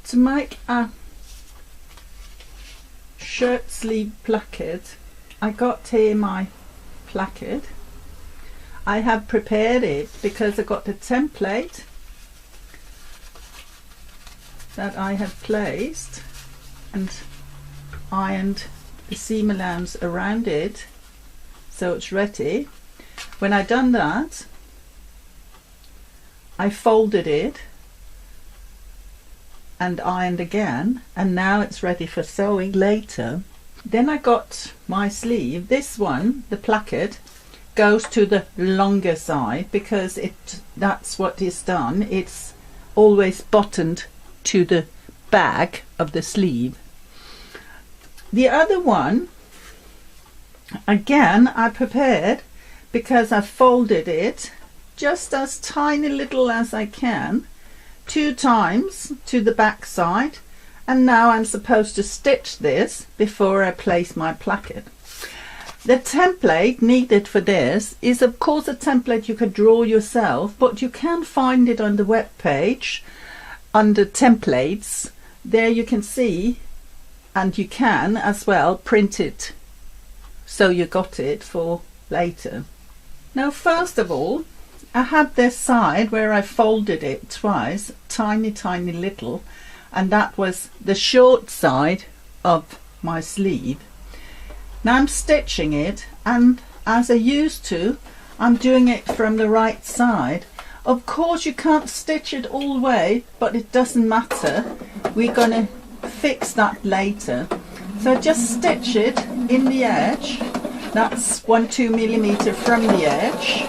To make a shirt sleeve placket, I got here my placket. I have prepared it because I got the template that I have placed and ironed the seam allowance around it so it's ready. When I done that, I folded it and ironed again, and now it's ready for sewing later. Then I got my sleeve. This one, the placket, goes to the longer side because that's what is done. It's always buttoned to the back of the sleeve. The other one, again, I prepared because I folded it just as tiny little as I can, 2 times to the back side, and now I'm supposed to stitch this before I place my placket. The template needed for this is of course a template you could draw yourself, but you can find it on the web page under templates. There you can see, and you can as well print it so you got it for later. Now first of all, I had this side where I folded it twice, tiny little, and that was the short side of my sleeve. Now I'm stitching it, and as I used to, I'm doing it from the right side. Of course you can't stitch it all the way, but it doesn't matter. We're gonna fix that later. So just stitch it in the edge. That's 1-2 millimeter from the edge.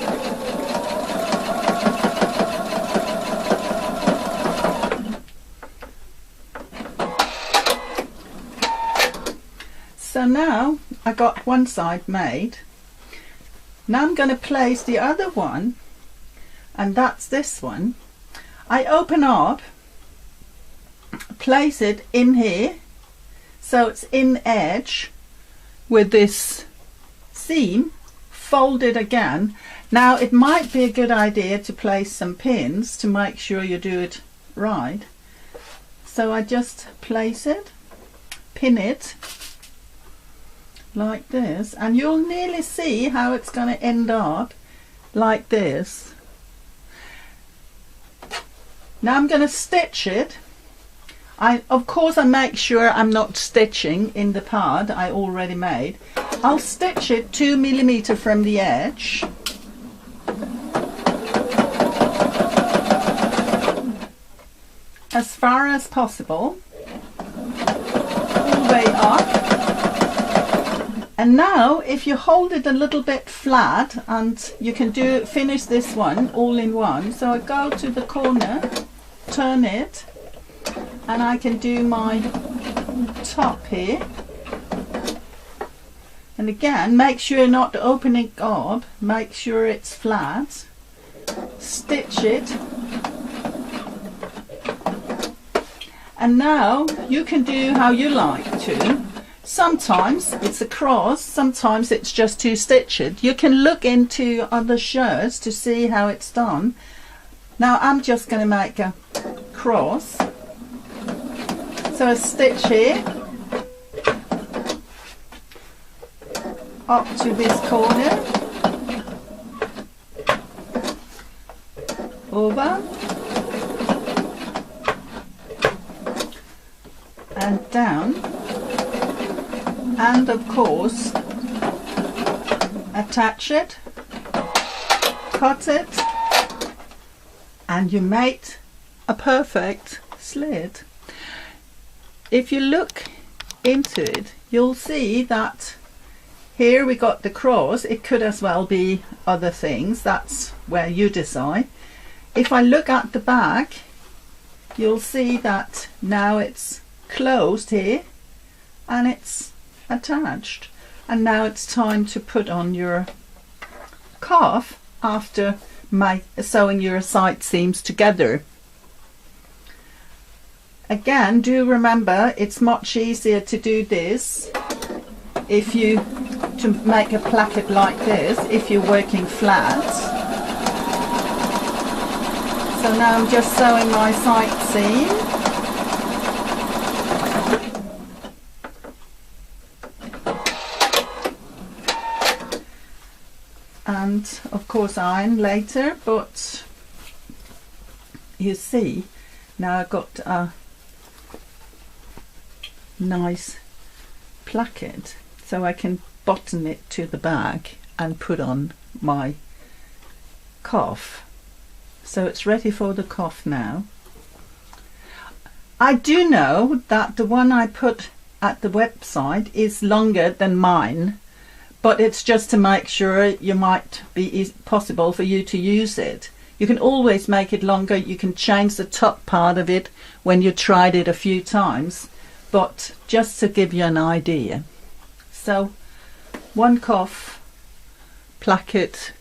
So now I got one side made. Now I'm going to place the other one, and that's this one. I open up, place it in here so it's in edge with this seam, fold it again. Now it might be a good idea to place some pins to make sure you do it right. So I just place it, pin it like this, and you'll nearly see how it's going to end up like this. Now I'm going to stitch it. Of course I make sure I'm not stitching in the part I already made. I'll stitch it 2 millimeter from the edge. As far as possible, all the way up. And now if you hold it a little bit flat, and you can finish this one all in one. So I go to the corner, turn it, and I can do my top here. And again, make sure you're not opening up, make sure it's flat, stitch it. And now you can do how you like to. Sometimes it's a cross, sometimes it's just 2 stitches. You can look into other shirts to see how it's done. Now I'm just going to make a cross. So a stitch here, up to this corner, over, and down, and of course attach it, cut it, and you make a perfect slit. If you look into it, you'll see that here we got the cross. It could as well be other things, that's where you decide. If I look at the back, you'll see that now it's closed here and it's attached, and now it's time to put on your cuff after sewing your side seams together. Again, do remember it's much easier to do this to make a placket like this if you're working flat. So now I'm just sewing my side seam. and of course iron later, but you see now I've got a nice placket, so I can button it to the bag and put on my cuff. So it's ready for the cuff now. I do know that the one I put at the website is longer than mine, but it's just to make sure you might be possible for you to use it. You can always make it longer. You can change the top part of it when you tried it a few times, but just to give you an idea. So one cuff placket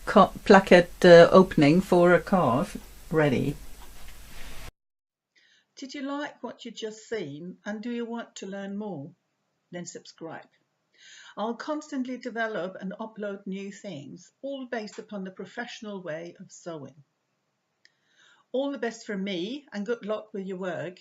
opening for a cuff ready. Did you like what you just seen, and do you want to learn more? Then subscribe. I'll constantly develop and upload new things, all based upon the professional way of sewing. All the best from me, and good luck with your work.